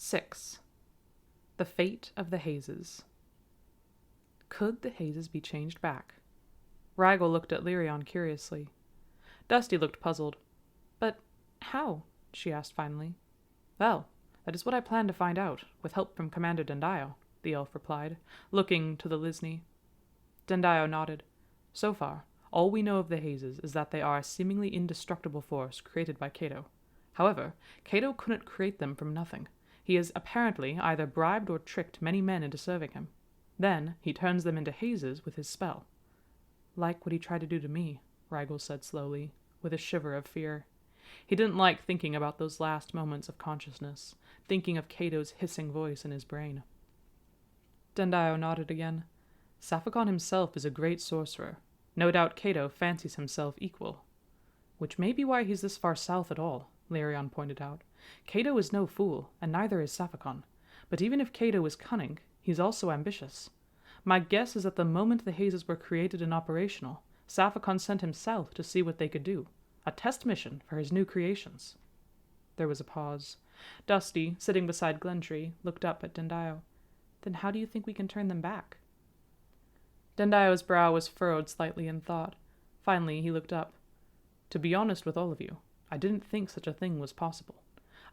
6. The Fate of the Hazes. Could the Hazes be changed back? Rigel looked at Lyrion curiously. Dusty looked puzzled. But how? She asked finally. Well, that is what I plan to find out, with help from Commander Dendio, the elf replied, looking to the Lisney. Dendio nodded. So far, all we know of the Hazes is that they are a seemingly indestructible force created by Cato. However, Cato couldn't create them from nothing. He has apparently either bribed or tricked many men into serving him. Then he turns them into Hazes with his spell. Like what he tried to do to me, Rigel said slowly, with a shiver of fear. He didn't like thinking about those last moments of consciousness, thinking of Cato's hissing voice in his brain. Dendio nodded again. Saphicon himself is a great sorcerer. No doubt Cato fancies himself equal. Which may be why he's this far south at all, Lyrion pointed out. Cato is no fool, and neither is Saphicon. But even if Cato is cunning, he's also ambitious. My guess is that the moment the Hazes were created and operational, Saphicon sent him south to see what they could do. A test mission for his new creations. There was a pause. Dusty, sitting beside Glentree, looked up at Dendio. Then how do you think we can turn them back? Dendio's brow was furrowed slightly in thought. Finally, he looked up. To be honest with all of you, I didn't think such a thing was possible.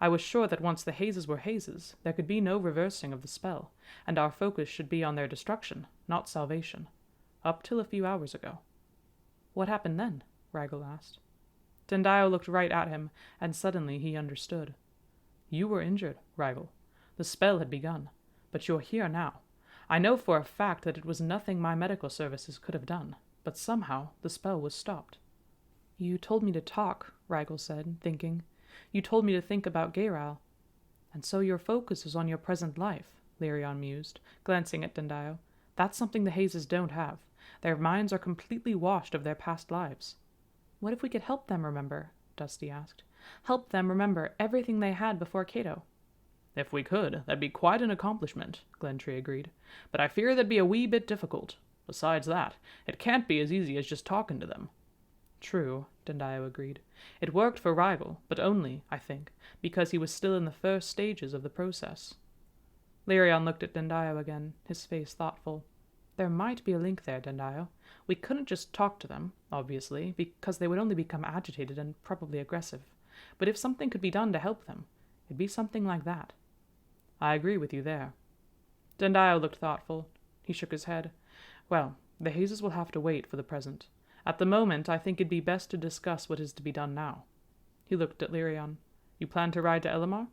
I was sure that once the Hazes were Hazes, there could be no reversing of the spell, and our focus should be on their destruction, not salvation. Up till a few hours ago. What happened then? Rigel asked. Dendio looked right at him, and suddenly he understood. You were injured, Rigel. The spell had begun, but you're here now. I know for a fact that it was nothing my medical services could have done, but somehow the spell was stopped. You told me to talk, Rigel said, thinking. You told me to think about Gayrile. And so your focus is on your present life, Lyrion mused, glancing at Dendio. That's something the Hazes don't have. Their minds are completely washed of their past lives. What if we could help them remember? Dusty asked. Help them remember everything they had before Cato. If we could, that'd be quite an accomplishment, Glentree agreed. But I fear that'd be a wee bit difficult. Besides that, it can't be as easy as just talking to them. True, Dendio agreed. It worked for Rigel, but only, I think, because he was still in the first stages of the process. Lyrion looked at Dendio again, his face thoughtful. There might be a link there, Dendio. We couldn't just talk to them, obviously, because they would only become agitated and probably aggressive. But if something could be done to help them, it'd be something like that. I agree with you there. Dendio looked thoughtful. He shook his head. Well, the Hazes will have to wait for the present. At the moment, I think it'd be best to discuss what is to be done now. He looked at Lyrion. You plan to ride to Elamar?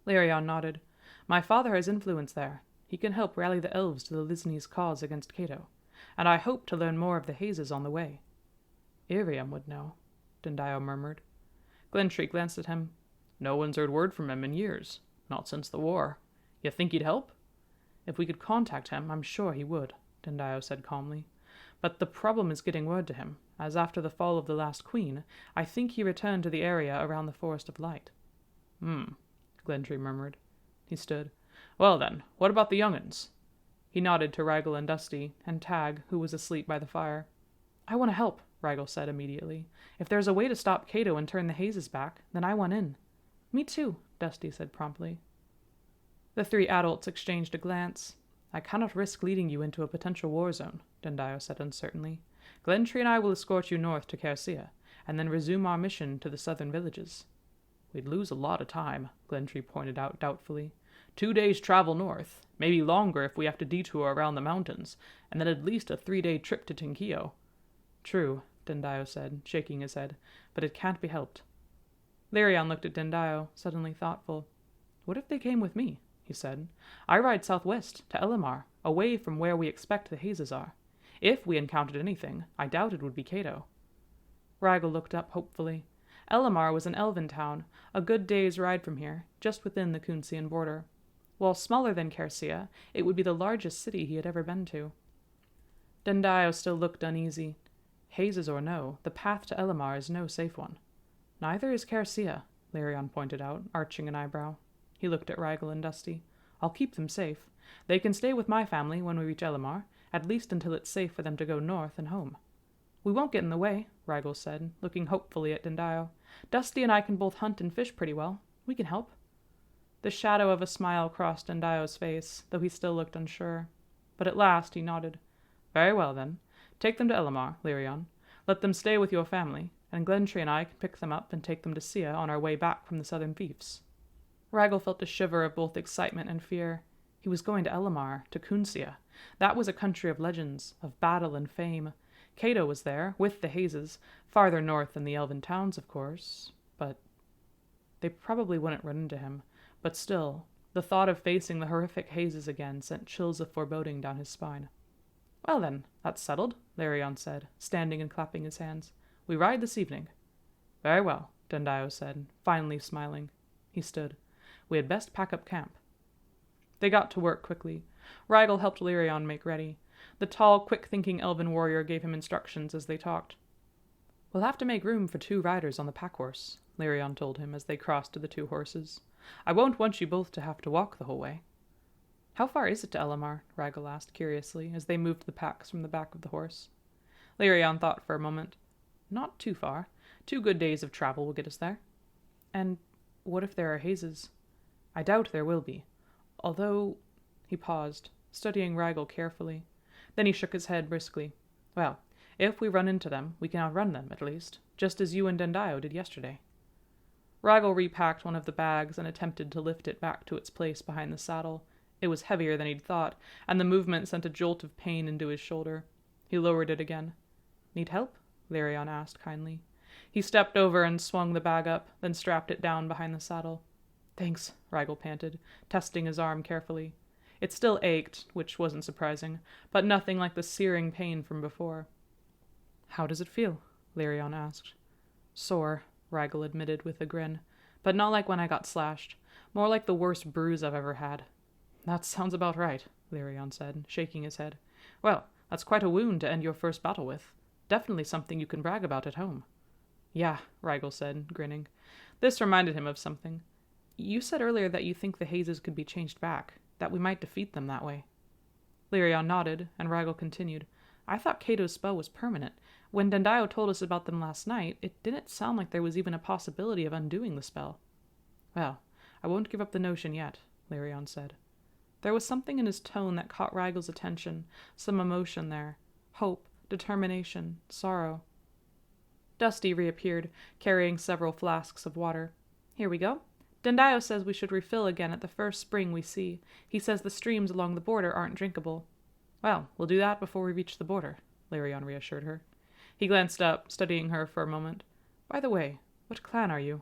Lyrion nodded. My father has influence there. He can help rally the elves to the Lisney's cause against Cato, and I hope to learn more of the Hazes on the way. Iriam would know, Dendio murmured. Glentree glanced at him. No one's heard word from him in years. Not since the war. You think he'd help? If we could contact him, I'm sure he would, Dendio said calmly. But the problem is getting word to him, as after the fall of the last queen, I think he returned to the area around the Forest of Light. Glentree murmured. He stood. Well then, what about the young'uns? He nodded to Rigel and Dusty, and Tag, who was asleep by the fire. I want to help, Rigel said immediately. If there's a way to stop Cato and turn the Hazes back, then I want in. Me too, Dusty said promptly. The three adults exchanged a glance. I cannot risk leading you into a potential war zone, Dendio said uncertainly. Glentree and I will escort you north to Kersia, and then resume our mission to the southern villages. We'd lose a lot of time, Glentree pointed out doubtfully. 2 days' travel north, maybe longer if we have to detour around the mountains, and then at least a 3-day trip to Tinkio. True, Dendio said, shaking his head, but it can't be helped. Lyrion looked at Dendio, suddenly thoughtful. What if they came with me? He said. I ride southwest, to Elamar, away from where we expect the Hazes are. If we encountered anything, I doubt it would be Cato. Rigel looked up hopefully. Elamar was an elven town, a good day's ride from here, just within the Kunsian border. While smaller than Kersia, it would be the largest city he had ever been to. Dendio still looked uneasy. Hazes or no, the path to Elamar is no safe one. Neither is Kersia, Lyrion pointed out, arching an eyebrow. He looked at Rigel and Dusty. I'll keep them safe. They can stay with my family when we reach Elamar, at least until it's safe for them to go north and home. We won't get in the way, Rigel said, looking hopefully at Dendio. Dusty and I can both hunt and fish pretty well. We can help. The shadow of a smile crossed Dendayo's face, though he still looked unsure. But at last he nodded. "Very well, then. Take them to Elamar, Lyrion. Let them stay with your family, and Glentree and I can pick them up and take them to Sia on our way back from the southern fiefs." Ragel felt a shiver of both excitement and fear. He was going to Elamar, to Kunsia. That was a country of legends, of battle and fame. Cato was there, with the Hazes, farther north than the elven towns, of course. But they probably wouldn't run into him. But still, the thought of facing the horrific Hazes again sent chills of foreboding down his spine. "Well then, that's settled," Lyrion said, standing and clapping his hands. "We ride this evening." "Very well," Dendayo said, finally smiling. He stood. "We had best pack up camp." They got to work quickly. Rygel helped Lyrion make ready. The tall, quick-thinking elven warrior gave him instructions as they talked. "We'll have to make room for 2 riders on the pack-horse," Lyrion told him as they crossed to the 2 horses. "I won't want you both to have to walk the whole way." "How far is it to Elamar?" Rygel asked curiously, as they moved the packs from the back of the horse. Lyrion thought for a moment. "Not too far. 2 good days of travel will get us there." "And what if there are Hazes?" "I doubt there will be. Although—" He paused, studying Rygel carefully. Then he shook his head briskly. "Well, if we run into them, we can outrun them, at least, just as you and Dendayo did yesterday." Rygel repacked one of the bags and attempted to lift it back to its place behind the saddle. It was heavier than he'd thought, and the movement sent a jolt of pain into his shoulder. He lowered it again. "Need help?" Lyrion asked kindly. He stepped over and swung the bag up, then strapped it down behind the saddle. "Thanks," Rygel panted, testing his arm carefully. It still ached, which wasn't surprising, but nothing like the searing pain from before. "How does it feel?" Lyrion asked. "Sore," Rygel admitted with a grin, "but not like when I got slashed. More like the worst bruise I've ever had." "That sounds about right," Lyrion said, shaking his head. "Well, that's quite a wound to end your first battle with. Definitely something you can brag about at home." "Yeah," Rygel said, grinning. This reminded him of something. "You said earlier that you think the Hazes could be changed back, that we might defeat them that way." Lyrion nodded, and Rygel continued. "I thought Cato's spell was permanent. When Dendayo told us about them last night, it didn't sound like there was even a possibility of undoing the spell." "Well, I won't give up the notion yet," Lyrion said. There was something in his tone that caught Rygel's attention, some emotion there. Hope, determination, sorrow. Dusty reappeared, carrying several flasks of water. "Here we go. Dendayo says we should refill again at the first spring we see. He says the streams along the border aren't drinkable." "Well, we'll do that before we reach the border," Lyrion reassured her. He glanced up, studying her for a moment. "By the way, what clan are you?"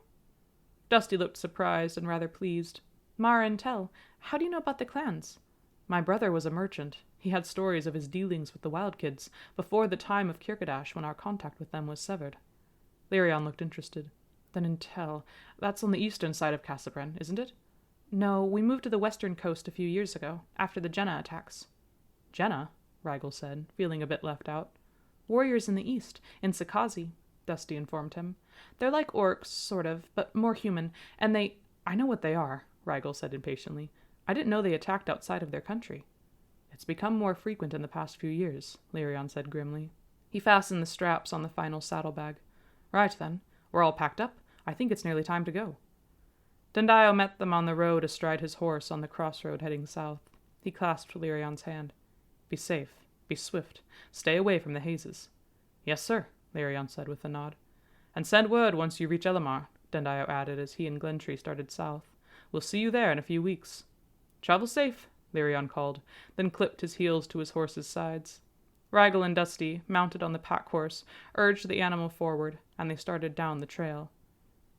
Dusty looked surprised and rather pleased. "Mara and Tell, how do you know about the clans?" "My brother was a merchant. He had stories of his dealings with the Wild Kids before the time of Kirkadash when our contact with them was severed." Lyrion looked interested. "Then in Tell, that's on the eastern side of Casabren, isn't it?" "No, we moved to the western coast a few years ago, after the Jenna attacks." "Jenna?" Rygel said, feeling a bit left out. "Warriors in the east, in Sakazi," Dusty informed him. "They're like orcs, sort of, but more human, and they—" "I know what they are," Rygel said impatiently. "I didn't know they attacked outside of their country." "It's become more frequent in the past few years," Lyrion said grimly. He fastened the straps on the final saddlebag. "Right then, we're all packed up. I think it's nearly time to go." Dendayo met them on the road astride his horse on the crossroad heading south. He clasped Lyrion's hand. "Be safe. Be swift. Stay away from the Hazes." "Yes, sir," Lyrion said with a nod. "And send word once you reach Elamar," Dendayo added as he and Glentree started south. "We'll see you there in a few weeks." "Travel safe," Lyrion called, then clipped his heels to his horse's sides. Rygel and Dusty, mounted on the pack-horse, urged the animal forward, and they started down the trail.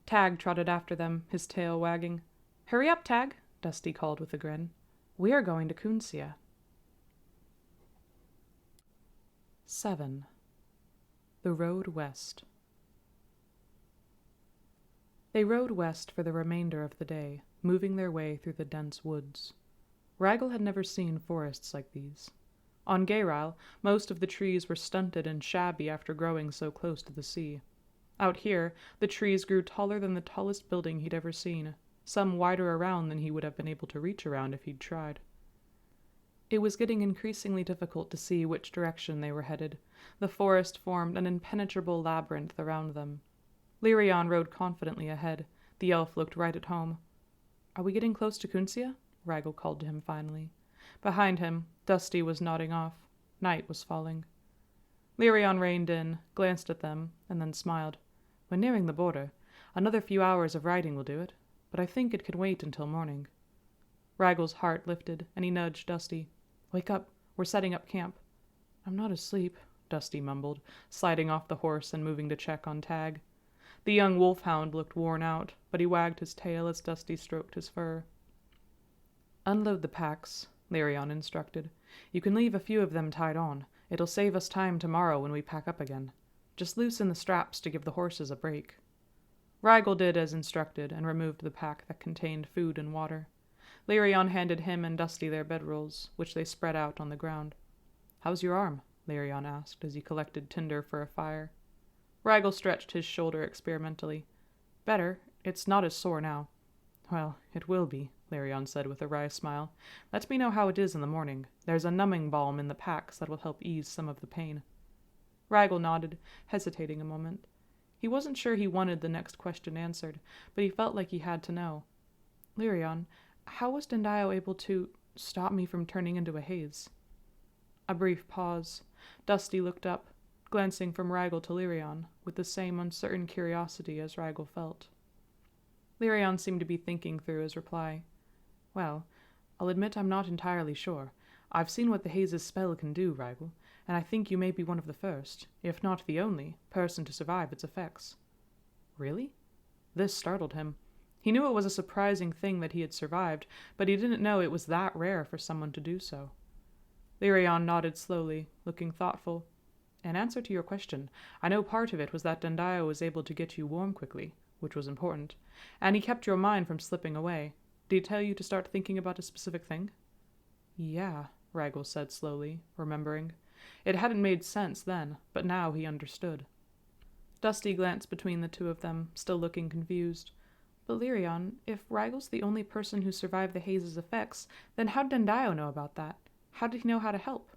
Tag trotted after them, his tail wagging. "Hurry up, Tag," Dusty called with a grin. "We are going to Kunsia." 7. The Road West. They rode west for the remainder of the day, moving their way through the dense woods. Rygel had never seen forests like these. On Gayrile, most of the trees were stunted and shabby after growing so close to the sea. Out here, the trees grew taller than the tallest building he'd ever seen, some wider around than he would have been able to reach around if he'd tried. It was getting increasingly difficult to see which direction they were headed. The forest formed an impenetrable labyrinth around them. Lyrion rode confidently ahead. The elf looked right at home. Are we getting close to Kunsia? Ragel called to him finally. Behind him, Dusty was nodding off. Night was falling. Lyrion reined in, glanced at them, and then smiled. We're nearing the border. Another few hours of riding will do it, but I think it can wait until morning. Ragel's heart lifted, and he nudged Dusty. Wake up. We're setting up camp. I'm not asleep, Dusty mumbled, sliding off the horse and moving to check on Tag. The young wolfhound looked worn out, but he wagged his tail as Dusty stroked his fur. Unload the packs, Lyrion instructed. You can leave a few of them tied on. It'll save us time tomorrow when we pack up again. Just loosen the straps to give the horses a break. Ragel did as instructed and removed the pack that contained food and water. Lyrion handed him and Dusty their bedrolls, which they spread out on the ground. How's your arm? Lyrion asked as he collected tinder for a fire. Ragel stretched his shoulder experimentally. Better. It's not as sore now. Well, it will be, Lyrion said with a wry smile. Let me know how it is in the morning. There's a numbing balm in the packs that will help ease some of the pain. Ragel nodded, hesitating a moment. He wasn't sure he wanted the next question answered, but he felt like he had to know. Lyrion, how was Dendio able to stop me from turning into a haze? A brief pause. Dusty looked up, glancing from Ragel to Lyrion, with the same uncertain curiosity as Ragel felt. Lyrion seemed to be thinking through his reply. Well, I'll admit I'm not entirely sure. I've seen what the haze's spell can do, Ragel, and I think you may be one of the first, if not the only, person to survive its effects. Really? This startled him. He knew it was a surprising thing that he had survived, but he didn't know it was that rare for someone to do so. Lyrion nodded slowly, looking thoughtful. In answer to your question, I know part of it was that Dendio was able to get you warm quickly, which was important, and he kept your mind from slipping away. Did he tell you to start thinking about a specific thing? Yeah, Ragel said slowly, remembering. It hadn't made sense then, but now he understood. Dusty glanced between the two of them, still looking confused. But Lyrion, if Ragel's the only person who survived the haze's effects, then how'd Dendio know about that? How did he know how to help?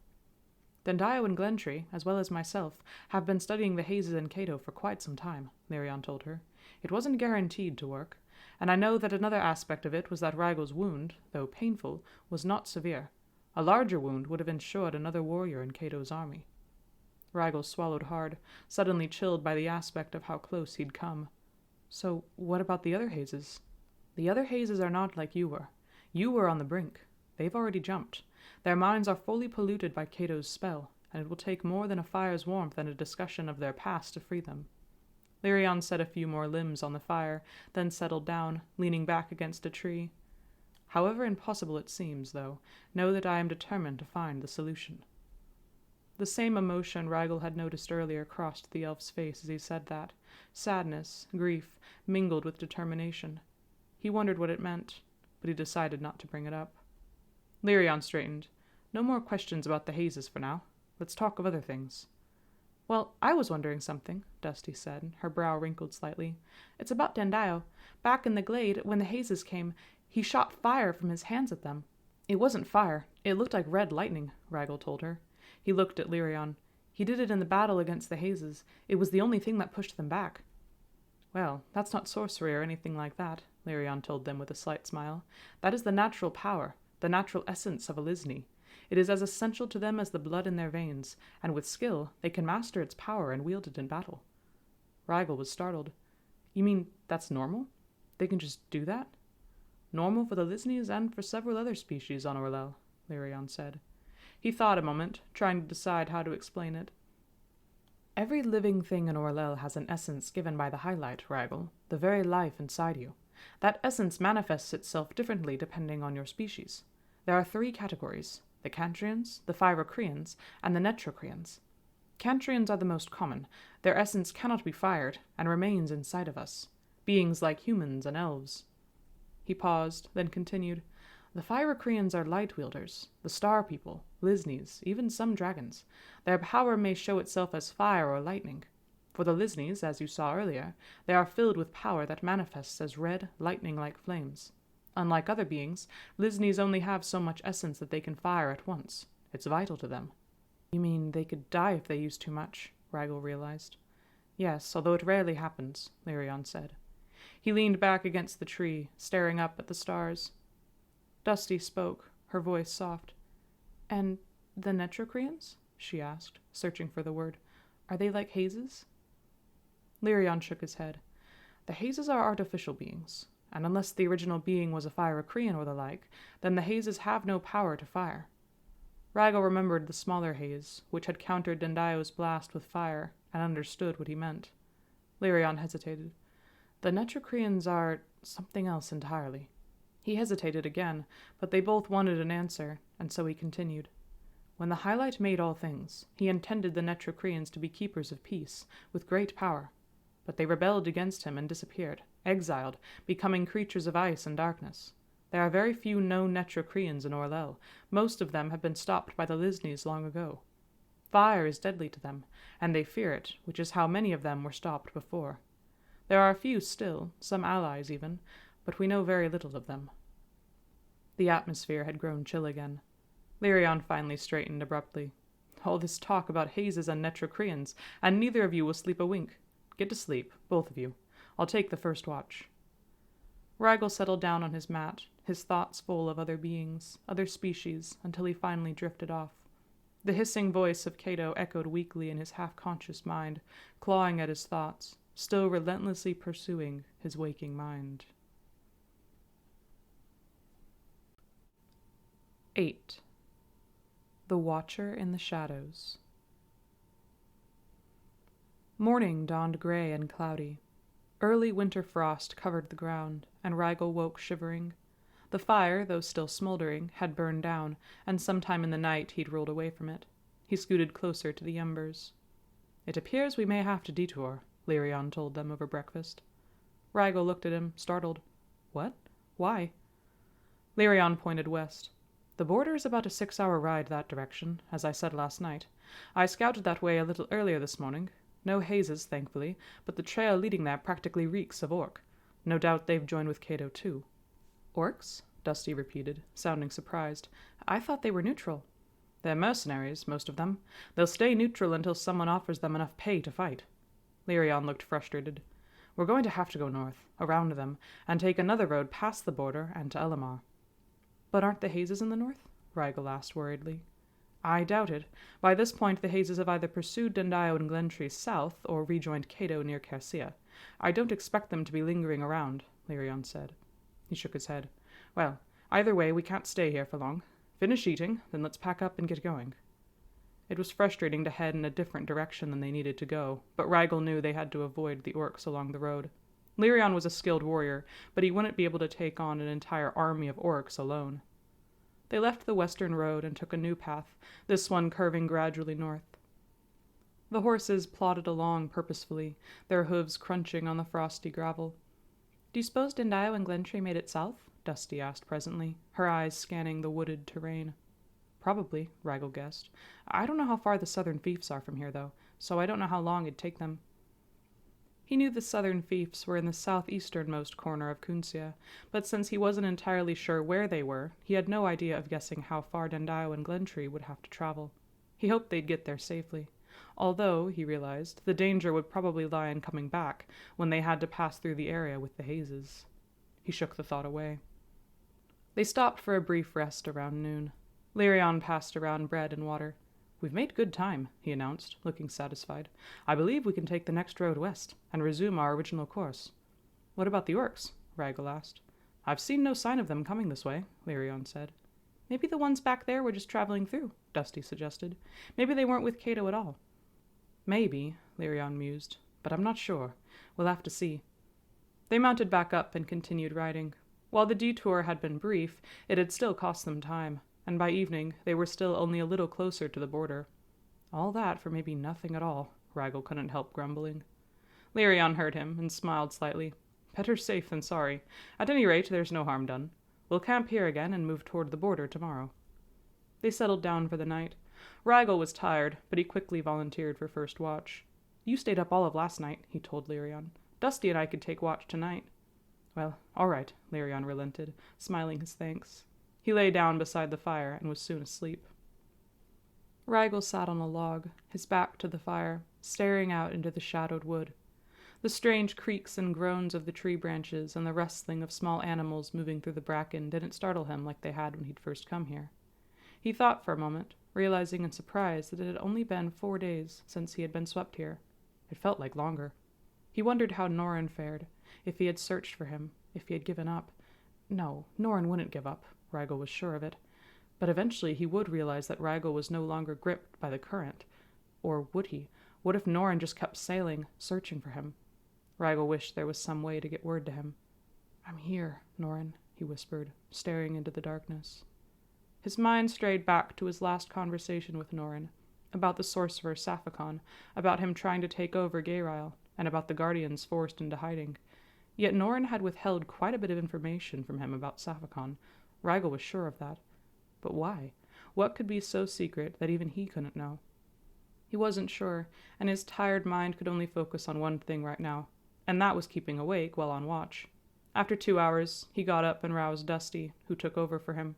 Dendio and Glentree, as well as myself, have been studying the hazes in Cato for quite some time, Lyrion told her. It wasn't guaranteed to work, and I know that another aspect of it was that Ragel's wound, though painful, was not severe. A larger wound would have ensured another warrior in Cato's army. Ragel swallowed hard, suddenly chilled by the aspect of how close he'd come. So, what about the other hazes? The other hazes are not like you were. You were on the brink. They've already jumped. Their minds are fully polluted by Cato's spell, and it will take more than a fire's warmth and a discussion of their past to free them. Lyrion set a few more limbs on the fire, then settled down, leaning back against a tree. However impossible it seems, though, know that I am determined to find the solution. The same emotion Ragel had noticed earlier crossed the elf's face as he said that. Sadness, grief, mingled with determination. He wondered what it meant, but he decided not to bring it up. Lyrion straightened. No more questions about the hazes for now. Let's talk of other things. Well, I was wondering something, Dusty said, her brow wrinkled slightly. It's about Dendio. Back in the glade, when the hazes came, he shot fire from his hands at them. It wasn't fire. It looked like red lightning, Ragel told her. He looked at Lyrion. He did it in the battle against the hazes. It was the only thing that pushed them back. Well, that's not sorcery or anything like that, Lyrion told them with a slight smile. That is the natural power, the natural essence of a Lisni. It is as essential to them as the blood in their veins, and with skill they can master its power and wield it in battle. Ragel was startled. You mean that's normal? They can just do that? Normal for the Lisnis and for several other species on Orlell, Lyrion said. He thought a moment, trying to decide how to explain it. Every living thing in Orlell has an essence given by the highlight, Ragel, the very life inside you. That essence manifests itself differently depending on your species. There are 3 categories, the Cantrians, the Phyrocreans, and the Netrocreans. Cantrians are the most common. Their essence cannot be fired, and remains inside of us, beings like humans and elves. He paused, then continued. The Phyrocreans are light wielders, the star people, Lisnis, even some dragons. Their power may show itself as fire or lightning. For the Lisnis, as you saw earlier, they are filled with power that manifests as red, lightning-like flames. Unlike other beings, Lisnis only have so much essence that they can fire at once. It's vital to them. You mean they could die if they use too much, Ragel realized. Yes, although it rarely happens, Lyrion said. He leaned back against the tree, staring up at the stars. Dusty spoke, her voice soft. "And the Netrocreans?" she asked, searching for the word. "Are they like hazes?" Lyrion shook his head. "The hazes are artificial beings, and unless the original being was a Phyrecrian or the like, then the hazes have no power to fire." Ragel remembered the smaller haze, which had countered Dendio's blast with fire, and understood what he meant. Lyrion hesitated. "The Netrocreans are something else entirely." He hesitated again, but they both wanted an answer, and so he continued. "When the Highlight made all things, he intended the Netrocreans to be keepers of peace, with great power. But they rebelled against him and disappeared, exiled, becoming creatures of ice and darkness. There are very few known Netrocreans in Orlell. Most of them have been stopped by the Lisneys long ago. Fire is deadly to them, and they fear it, which is how many of them were stopped before. There are a few still, some allies even, but we know very little of them." The atmosphere had grown chill again. Lyrion finally straightened abruptly. "All this talk about hazes and Netrocreans, and neither of you will sleep a wink. Get to sleep, both of you. I'll take the first watch." Ragel settled down on his mat, his thoughts full of other beings, other species, until he finally drifted off. The hissing voice of Cato echoed weakly in his half-conscious mind, clawing at his thoughts, still relentlessly pursuing his waking mind. 8. The Watcher in the Shadows. Morning dawned gray and cloudy. Early winter frost covered the ground, and Ragel woke shivering. The fire, though still smoldering, had burned down, and sometime in the night he'd rolled away from it. He scooted closer to the embers. "It appears we may have to detour," Lyrion told them over breakfast. Ragel looked at him, startled. "What? Why?" Lyrion pointed west. "The border is about a 6-hour ride that direction, as I said last night. I scouted that way a little earlier this morning. No hazes, thankfully, but the trail leading there practically reeks of orc. No doubt they've joined with Cato, too." "Orcs?" Dusty repeated, sounding surprised. "I thought they were neutral." "They're mercenaries, most of them. They'll stay neutral until someone offers them enough pay to fight." Lyrion looked frustrated. "We're going to have to go north, around them, and take another road past the border and to Elamar." "But aren't the hazes in the north?" Ragel asked worriedly. "I doubt it. By this point the hazes have either pursued Dendio and Glentree south or rejoined Cato near Kersia. I don't expect them to be lingering around," Lyrion said. He shook his head. "Well, either way, we can't stay here for long. Finish eating, then let's pack up and get going." It was frustrating to head in a different direction than they needed to go, but Ragel knew they had to avoid the orcs along the road. Lyrion was a skilled warrior, but he wouldn't be able to take on an entire army of orcs alone. They left the western road and took a new path, this one curving gradually north. The horses plodded along purposefully, their hooves crunching on the frosty gravel. "Do you suppose Dendio and Glentree made it south?" Dusty asked presently, her eyes scanning the wooded terrain. "Probably," Ragel guessed. "I don't know how far the southern fiefs are from here, though, so I don't know how long it'd take them." He knew the southern fiefs were in the southeasternmost corner of Kunsia, but since he wasn't entirely sure where they were, he had no idea of guessing how far Dendio and Glentree would have to travel. He hoped they'd get there safely, although, he realized, the danger would probably lie in coming back, when they had to pass through the area with the hazes. He shook the thought away. They stopped for a brief rest around noon. Lyrion passed around bread and water. "We've made good time," he announced, looking satisfied. "I believe we can take the next road west, and resume our original course." "What about the orcs?" Ragel asked. "I've seen no sign of them coming this way," Lyrion said. "Maybe the ones back there were just traveling through," Dusty suggested. "Maybe they weren't with Cato at all." "Maybe," Lyrion mused, "but I'm not sure. We'll have to see." They mounted back up and continued riding. While the detour had been brief, it had still cost them time, and by evening they were still only a little closer to the border. All that for maybe nothing at all, Ragel couldn't help grumbling. Lyrion heard him and smiled slightly. "Better safe than sorry. At any rate, there's no harm done. We'll camp here again and move toward the border tomorrow." They settled down for the night. Ragel was tired, but he quickly volunteered for first watch. "You stayed up all of last night," he told Lyrion. "Dusty and I could take watch tonight." "Well, all right," Lyrion relented, smiling his thanks. He lay down beside the fire and was soon asleep. Ragel sat on a log, his back to the fire, staring out into the shadowed wood. The strange creaks and groans of the tree branches and the rustling of small animals moving through the bracken didn't startle him like they had when he'd first come here. He thought for a moment, realizing in surprise that it had only been 4 days since he had been swept here. It felt like longer. He wondered how Norin fared, if he had searched for him, if he had given up. No, Norin wouldn't give up, Rigel was sure of it. But eventually he would realize that Rigel was no longer gripped by the current. Or would he? What if Norin just kept sailing, searching for him? Rigel wished there was some way to get word to him. "I'm here, Norin," he whispered, staring into the darkness. His mind strayed back to his last conversation with Norin, about the sorcerer Saphicon, about him trying to take over Gayrile, and about the Guardians forced into hiding. Yet Norin had withheld quite a bit of information from him about Saphicon. Rigel was sure of that. But why? What could be so secret that even he couldn't know? He wasn't sure, and his tired mind could only focus on one thing right now, and that was keeping awake while on watch. After 2 hours, he got up and roused Dusty, who took over for him.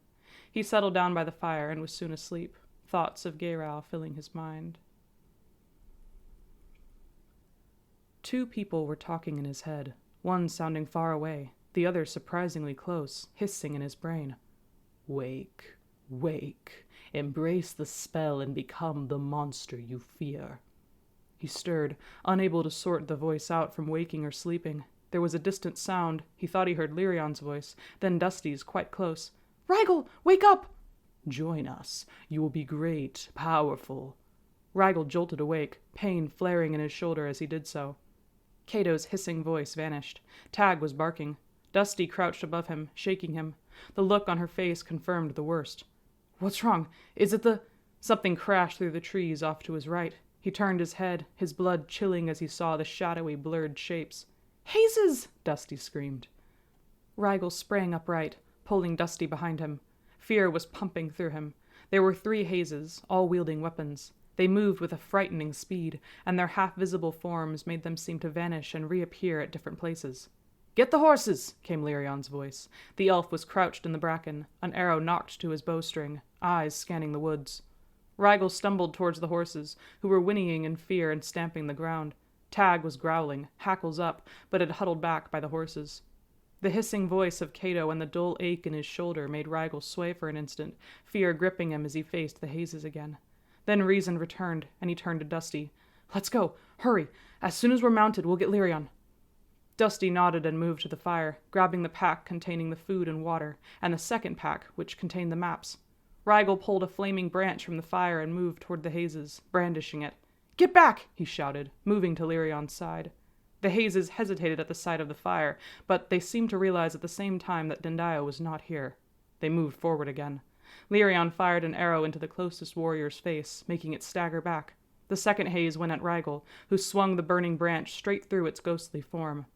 He settled down by the fire and was soon asleep, thoughts of Gayrile filling his mind. 2 people were talking in his head, one sounding far away, the other surprisingly close, hissing in his brain. "Wake, wake, embrace the spell and become the monster you fear." He stirred, unable to sort the voice out from waking or sleeping. There was a distant sound. He thought he heard Lyrion's voice, then Dusty's, quite close. "Rigel, wake up!" "Join us. You will be great, powerful." Rigel jolted awake, pain flaring in his shoulder as he did so. Cato's hissing voice vanished. Tag was barking. Dusty crouched above him, shaking him. The look on her face confirmed the worst. "What's wrong? Is it the—" Something crashed through the trees off to his right. He turned his head, his blood chilling as he saw the shadowy, blurred shapes. "Hazes!" Dusty screamed. Rigel sprang upright, pulling Dusty behind him. Fear was pumping through him. There were 3 hazes, all wielding weapons. They moved with a frightening speed, and their half-visible forms made them seem to vanish and reappear at different places. "Get the horses!" came Lyrion's voice. The elf was crouched in the bracken, an arrow knocked to his bowstring, eyes scanning the woods. Rigel stumbled towards the horses, who were whinnying in fear and stamping the ground. Tag was growling, hackles up, but had huddled back by the horses. The hissing voice of Cato and the dull ache in his shoulder made Rigel sway for an instant, fear gripping him as he faced the hazes again. Then reason returned, and he turned to Dusty. "Let's go! Hurry! As soon as we're mounted, we'll get Lyrion." Dusty nodded and moved to the fire, grabbing the pack containing the food and water, and the second pack, which contained the maps. Rigel pulled a flaming branch from the fire and moved toward the hazes, brandishing it. "Get back!" he shouted, moving to Lyrion's side. The hazes hesitated at the sight of the fire, but they seemed to realize at the same time that Dendio was not here. They moved forward again. Lyrion fired an arrow into the closest warrior's face, making it stagger back. The second haze went at Rigel, who swung the burning branch straight through its ghostly form.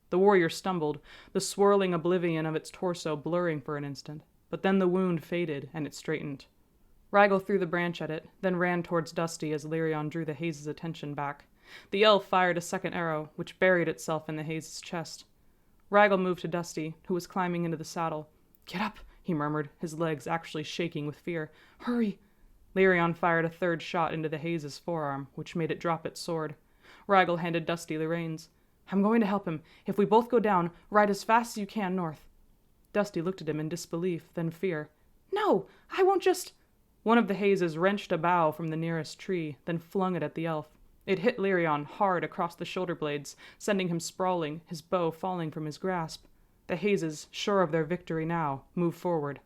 The warrior stumbled, the swirling oblivion of its torso blurring for an instant, but then the wound faded and it straightened. Rigel threw the branch at it, then ran towards Dusty as Lyrion drew the haze's attention back. The elf fired a second arrow, which buried itself in the haze's chest. Rigel moved to Dusty, who was climbing into the saddle. "Get up," he murmured, his legs actually shaking with fear. "Hurry!" Lyrion fired a third shot into the haze's forearm, which made it drop its sword. Rigel handed Dusty the reins. "I'm going to help him. If we both go down, ride as fast as you can north." Dusty looked at him in disbelief, then fear. "No, I won't just—" One of the hazes wrenched a bough from the nearest tree, then flung it at the elf. It hit Lyrion hard across the shoulder blades, sending him sprawling, his bow falling from his grasp. The hazes, sure of their victory now, moved forward.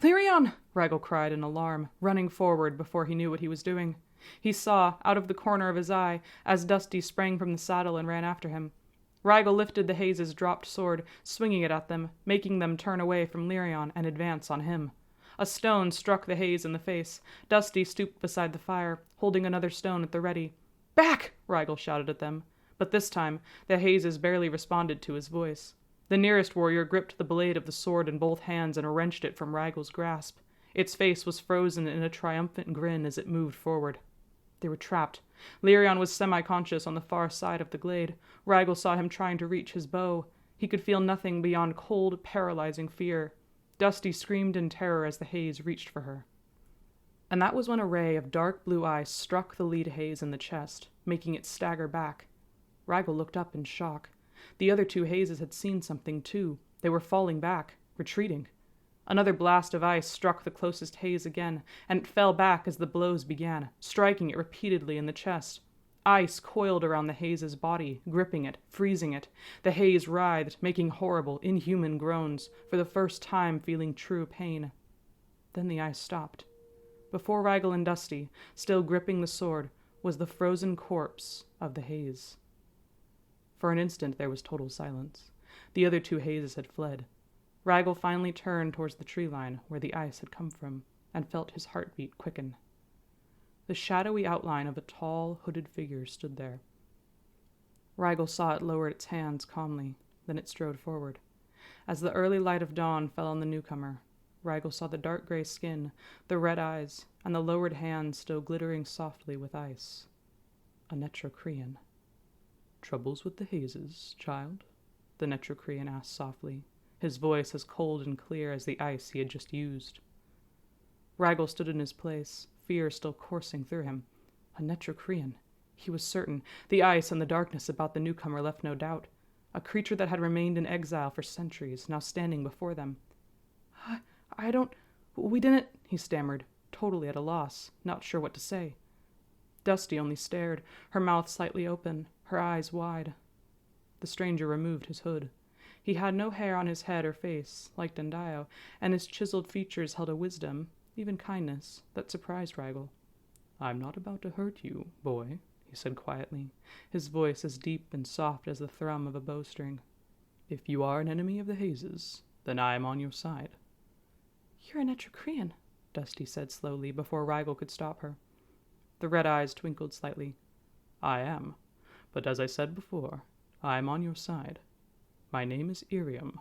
"Lyrion!" Rigel cried in alarm, running forward before he knew what he was doing. He saw, out of the corner of his eye, as Dusty sprang from the saddle and ran after him. Rigel lifted the haze's dropped sword, swinging it at them, making them turn away from Lyrion and advance on him. A stone struck the haze in the face. Dusty stooped beside the fire, holding another stone at the ready. "Back!" Rigel shouted at them. But this time, the hazes barely responded to his voice. The nearest warrior gripped the blade of the sword in both hands and wrenched it from Rigel's grasp. Its face was frozen in a triumphant grin as it moved forward. They were trapped. Lyrion was semi-conscious on the far side of the glade. Rigel saw him trying to reach his bow. He could feel nothing beyond cold, paralyzing fear. Dusty screamed in terror as the haze reached for her. And that was when a ray of dark blue eyes struck the lead haze in the chest, making it stagger back. Rigel looked up in shock. The other two hazes had seen something, too. They were falling back, retreating. Another blast of ice struck the closest haze again, and it fell back as the blows began, striking it repeatedly in the chest. Ice coiled around the haze's body, gripping it, freezing it. The haze writhed, making horrible, inhuman groans, for the first time feeling true pain. Then the ice stopped. Before Rigel and Dusty, still gripping the sword, was the frozen corpse of the haze. For an instant there was total silence. The other two hazes had fled. Rigel finally turned towards the tree line where the ice had come from, and felt his heartbeat quicken. The shadowy outline of a tall, hooded figure stood there. Rigel saw it lower its hands calmly, then it strode forward. As the early light of dawn fell on the newcomer, Rigel saw the dark gray skin, the red eyes, and the lowered hands still glittering softly with ice. A Netrocrean. "Troubles with the hazes, child?" the Netrocrean asked softly, his voice as cold and clear as the ice he had just used. Rigel stood in his place, fear still coursing through him. A Netrocrean. He was certain. The ice and the darkness about the newcomer left no doubt. A creature that had remained in exile for centuries, now standing before them. We didn't," he stammered, totally at a loss, not sure what to say. Dusty only stared, her mouth slightly open, her eyes wide. The stranger removed his hood. He had no hair on his head or face, like Dendio, and his chiseled features held a wisdom, even kindness, that surprised Rigel. "I'm not about to hurt you, boy," he said quietly, his voice as deep and soft as the thrum of a bowstring. "If you are an enemy of the hazes, then I am on your side." "You're a Netrocrean," Dusty said slowly, before Rigel could stop her. The red eyes twinkled slightly. "I am. But as I said before, I am on your side. My name is Irium,